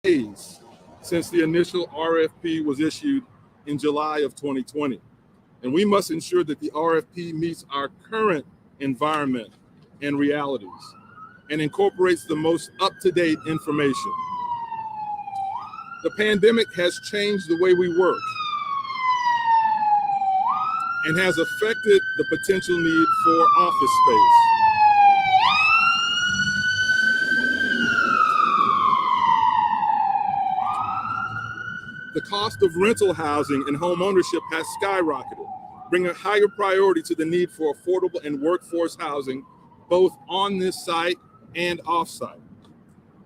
days since the initial RFP was issued in July of 2020. And we must ensure that the RFP meets our current environment and realities and incorporates the most up-to-date information. The pandemic has changed the way we work and has affected the potential need for office space. The cost of rental housing and home ownership has skyrocketed, bringing a higher priority to the need for affordable and workforce housing, both on this site and off-site.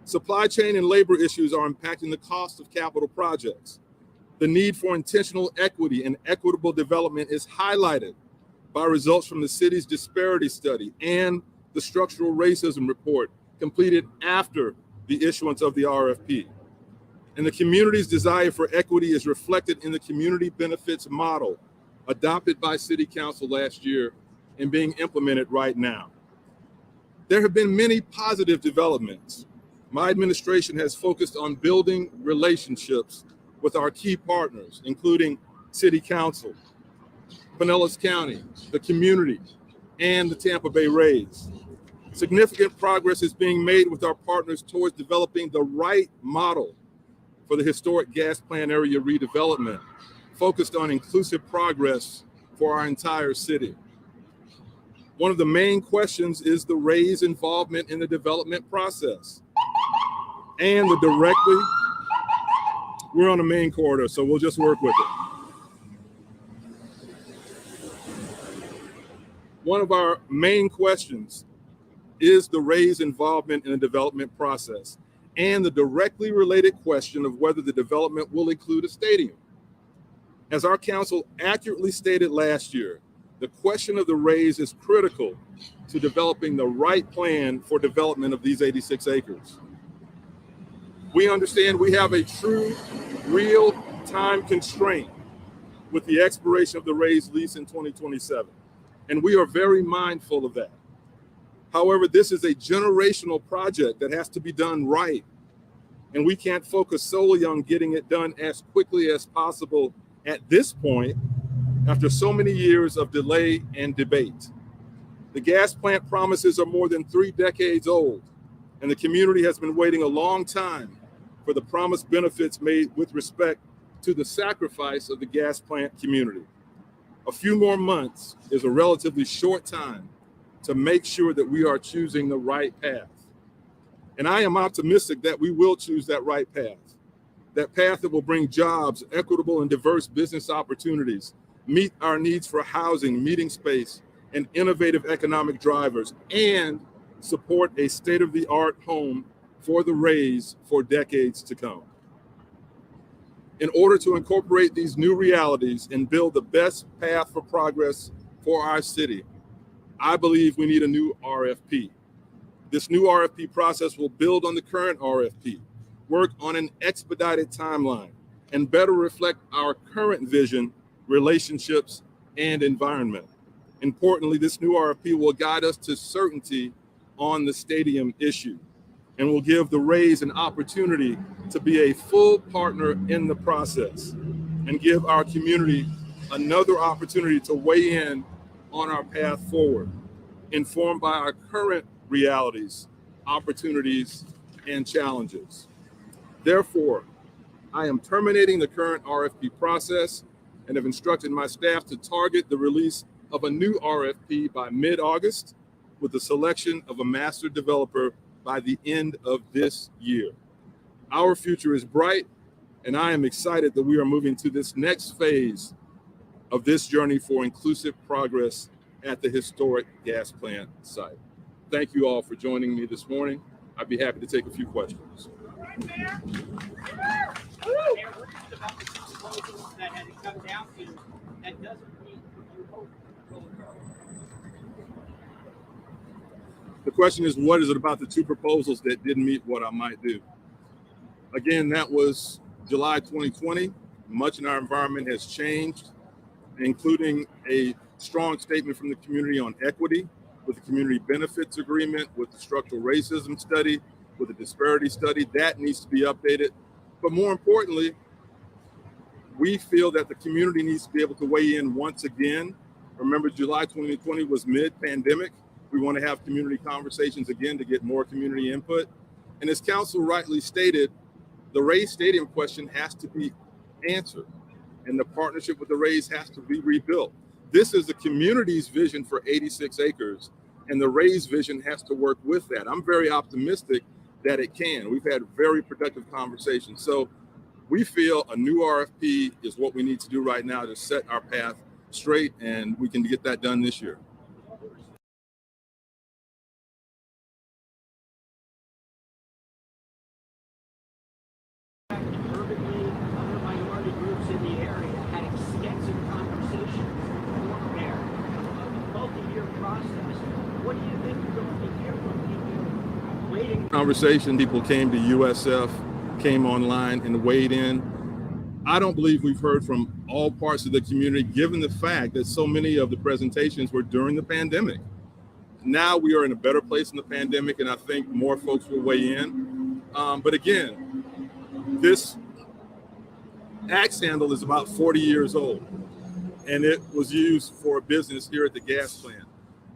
Supply chain and labor issues are impacting the cost of capital projects. The need for intentional equity and equitable development is highlighted by results from the city's disparity study and the structural racism report completed after the issuance of the RFP. And the community's desire for equity is reflected in the community benefits model adopted by City Council last year and being implemented right now. There have been many positive developments. My administration has focused on building relationships with our key partners, including City Council, Pinellas County, the community, and the Tampa Bay Rays. Significant progress is being made with our partners towards developing the right model for the historic gas plant area redevelopment, focused on inclusive progress for our entire city. One of the main questions is the Rays' involvement in the development process and we're on the main corridor, so we'll just work with it. One of our main questions is the Rays' involvement in the development process and the directly related question of whether the development will include a stadium. As our council accurately stated last year, the question of the Rays is critical to developing the right plan for development of these 86 acres. We understand we have a true, real-time constraint with the expiration of the Rays lease in 2027, and we are very mindful of that. However, this is a generational project that has to be done right, and we can't focus solely on getting it done as quickly as possible at this point after so many years of delay and debate. The gas plant promises are more than 3 decades old, and the community has been waiting a long time for the promised benefits made with respect to the sacrifice of the gas plant community. A few more months is a relatively short time to make sure that we are choosing the right path. And I am optimistic that we will choose that right path that will bring jobs, equitable and diverse business opportunities, meet our needs for housing, meeting space, and innovative economic drivers, and support a state-of-the-art home for the Rays for decades to come. In order to incorporate these new realities and build the best path for progress for our city, I believe we need a new RFP. This new RFP process will build on the current RFP, work on an expedited timeline, and better reflect our current vision, relationships, and environment. Importantly, this new RFP will guide us to certainty on the stadium issue and will give the Rays an opportunity to be a full partner in the process and give our community another opportunity to weigh in on our path forward, informed by our current realities, opportunities, and challenges. Therefore, I am terminating the current RFP process and have instructed my staff to target the release of a new RFP by mid-August with the selection of a master developer by the end of this year. Our future is bright, and I am excited that we are moving to this next phase of this journey for inclusive progress at the historic gas plant site. Thank you all for joining me this morning. I'd be happy to take a few questions. The question is, what is it about the 2 proposals that didn't meet what I might do? Again, that was July 2020. Much in our environment has changed, including a strong statement from the community on equity, with the community benefits agreement, with the structural racism study, with the disparity study. That needs to be updated. But more importantly, we feel that the community needs to be able to weigh in once again. Remember, July 2020 was mid-pandemic. We want to have community conversations again to get more community input. And as council rightly stated, the Rays Stadium question has to be answered, and the partnership with the Rays has to be rebuilt. This is the community's vision for 86 acres, and the Rays vision has to work with that. I'm very optimistic that it can. We've had very productive conversations. So we feel a new RFP is what we need to do right now to set our path straight, and we can get that done this year. Urbanly, other minority groups in the area had extensive conversations with Mayor, a multi-year process. What do you think you're going to hear from people waiting? Conversation, people came to USF, came online and weighed in. I don't believe we've heard from all parts of the community, given the fact that so many of the presentations were during the pandemic. Now we are in a better place in the pandemic, and I think more folks will weigh in. But again, this axe handle is about 40 years old, and it was used for a business here at the gas plant.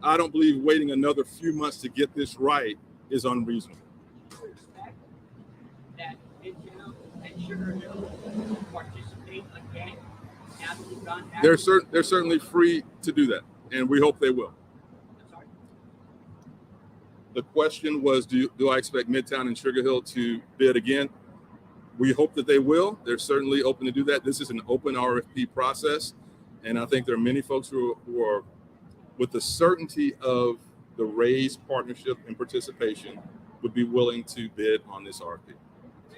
I don't believe waiting another few months to get this right is unreasonable. That Midtown and Sugar Hill participate again now that we've gone back? They're certainly free to do that, and we hope they will. Sorry? The question was, do I expect Midtown and Sugar Hill to bid again? We hope that they will. They're certainly open to do that. This is an open RFP process, and I think there are many folks who are with the certainty of the Rays partnership and participation would be willing to bid on this RFP.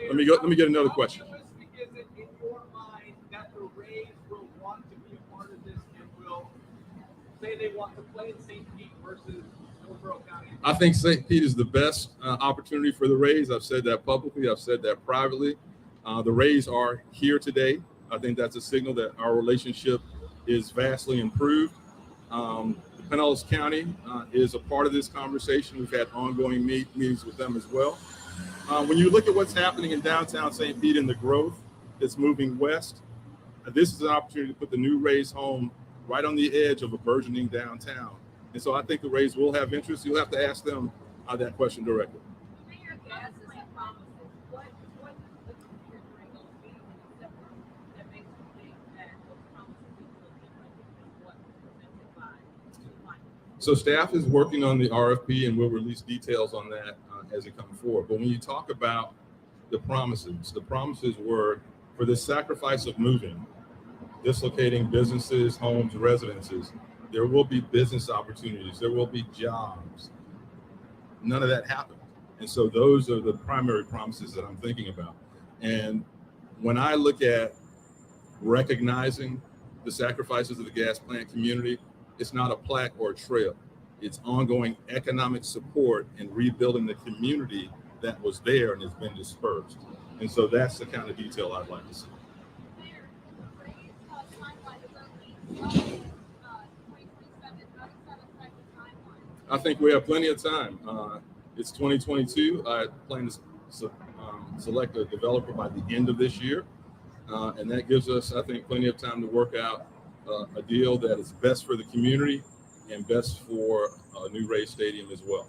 Let me get another question. How realistic is it in your mind that the Rays will want to be a part of this and will say they want to play in St. Pete versus Hillsborough County? I think St. Pete is the best opportunity for the Rays. I've said that publicly. I've said that privately. The Rays are here today. I think that's a signal that our relationship is vastly improved. Pinellas County is a part of this conversation. We've had ongoing meetings with them as well. When you look at what's happening in downtown St. Pete and the growth that's moving west, this is an opportunity to put the new Rays home right on the edge of a burgeoning downtown. And so I think the Rays will have interest. You'll have to ask them that question directly. So staff is working on the RFP, and we'll release details on that as it comes forward. But when you talk about the promises were for the sacrifice of moving, dislocating businesses, homes, residences, there will be business opportunities, there will be jobs. None of that happened. And so those are the primary promises that I'm thinking about. And when I look at recognizing the sacrifices of the gas plant community, it's not a plaque or a trail. It's ongoing economic support and rebuilding the community that was there and has been dispersed. And so that's the kind of detail I'd like to see. I think we have plenty of time. It's 2022. I plan to select a developer by the end of this year. And that gives us, I think, plenty of time to work out a deal that is best for the community and best for a new Rays Stadium as well.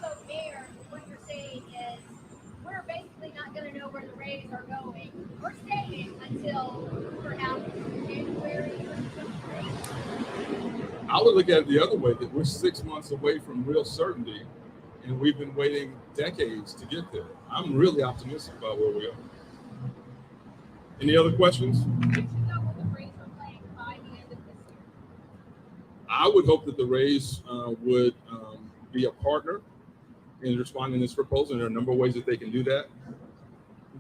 So, Mayor, what you're saying is we're basically not going to know where the Rays are going or staying until perhaps January 2023. I would look at it the other way, that we're 6 months away from real certainty, and we've been waiting decades to get there. I'm really optimistic about where we are. Any other questions? I would hope that the Rays would be a partner in responding to this proposal, and there are a number of ways that they can do that.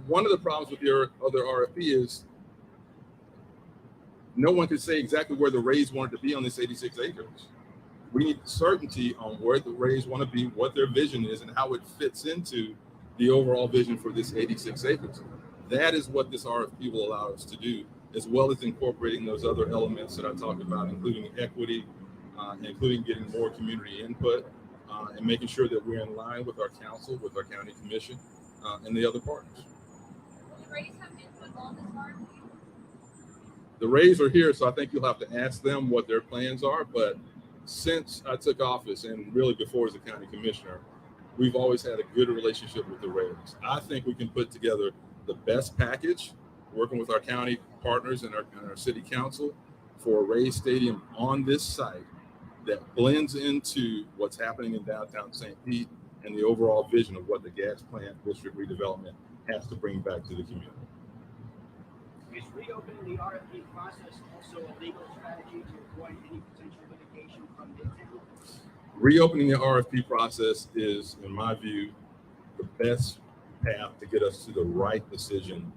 One of the problems with your other RFP is no one can say exactly where the Rays want to be on this 86 acres. We need certainty on where the Rays want to be, what their vision is, and how it fits into the overall vision for this 86 acres. That is what this RFP will allow us to do, as well as incorporating those other elements that I talked about, including equity, including getting more community input, and making sure that we're in line with our council, with our county commission, and the other partners. the Rays have input on this RFP? The Rays are here, so I think you'll have to ask them what their plans are. But since I took office, and really before as a county commissioner, we've always had a good relationship with the Rays. I think we can put together the best package, working with our county partners and our city council, for a Rays Stadium on this site that blends into what's happening in downtown St. Pete and the overall vision of what the gas plant district redevelopment has to bring back to the community. Is reopening the RFP process also a legal strategy to avoid any potential litigation from Midtown? Reopening the RFP process is, in my view, the best path to get us to the right decision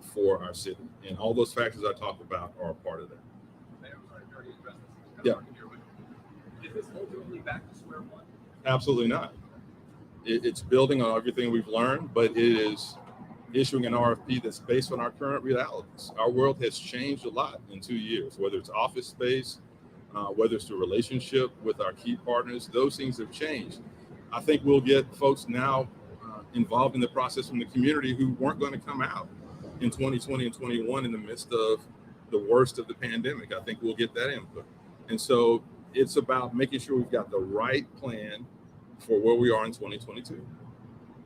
for our city. And all those factors I talked about are a part of that. Mayor, I'm sorry, I already addressed this. Yeah. Is this ultimately back to square one? Absolutely not. It's building on everything we've learned, but it is issuing an RFP that's based on our current realities. Our world has changed a lot in 2 years, whether it's office space, whether it's the relationship with our key partners, those things have changed. I think we'll get folks now involved in the process from the community who weren't going to come out in 2020 and 21 in the midst of the worst of the pandemic. I think we'll get that input. And so it's about making sure we've got the right plan for where we are in 2022.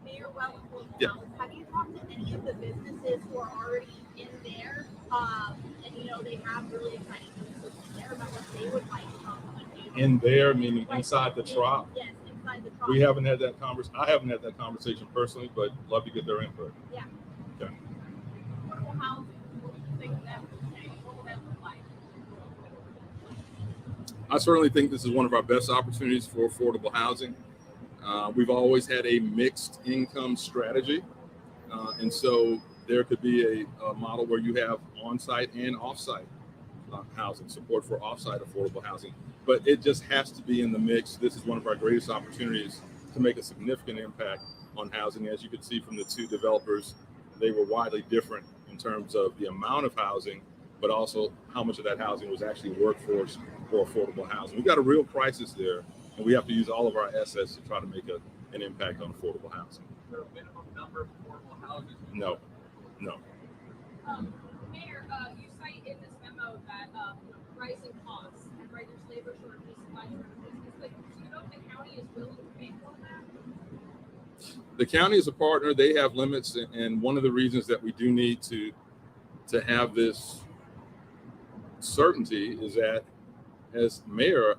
Mayor Welch, Yeah. have you talked to any of the businesses who are already in there? And you know, they have really exciting things in there about what they would like to do. In there, meaning Like, inside the Trop. Yes, inside the Trop. We haven't had that conversation. I haven't had that conversation personally, but love to get their input. Yeah. Okay. Affordable housing, what do you think that would change? What would that look like? I certainly think this is one of our best opportunities for affordable housing. We've always had a mixed income strategy. And so there could be a model where you have on-site and off-site housing, support for off-site affordable housing. But it just has to be in the mix. This is one of our greatest opportunities to make a significant impact on housing. As you can see from the two developers, they were widely different in terms of the amount of housing, but also how much of that housing was actually workforce for affordable housing. We've got a real crisis there, and we have to use all of our assets to try to make an impact on affordable housing. Is there a minimum number of affordable houses? No. Mayor, you cite in this memo that rising costs and there's labor shortages, supply shortages. But do you know if the county is willing to pay for that? The county is a partner. They have limits, and one of the reasons that we do need to have this certainty is that as mayor,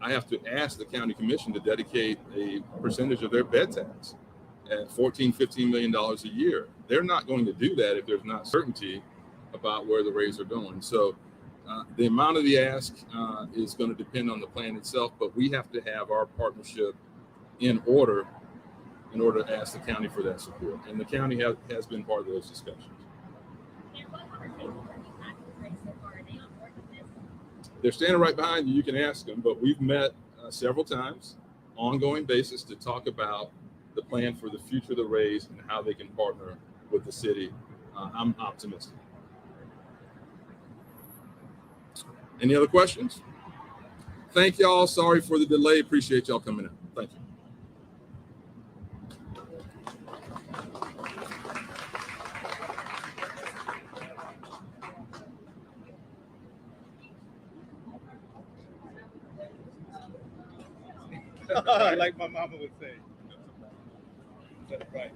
I have to ask the county commission to dedicate a percentage of their bed tax at $14-15 million a year. They're not going to do that if there's not certainty about where the rates are going. So the amount of the ask is going to depend on the plan itself, but we have to have our partnership in order to ask the county for that support. And the county has been part of those discussions. And what conversations have you had with the Rays so far? Are they on board with this? They're standing right behind you. You can ask them, but we've met several times, ongoing basis, to talk about the plan for the future of the Rays and how they can partner with the city. I'm optimistic. Any other questions? Thank y'all. Sorry for the delay. Appreciate y'all coming in. Thank you. Like my mama would say. That's right.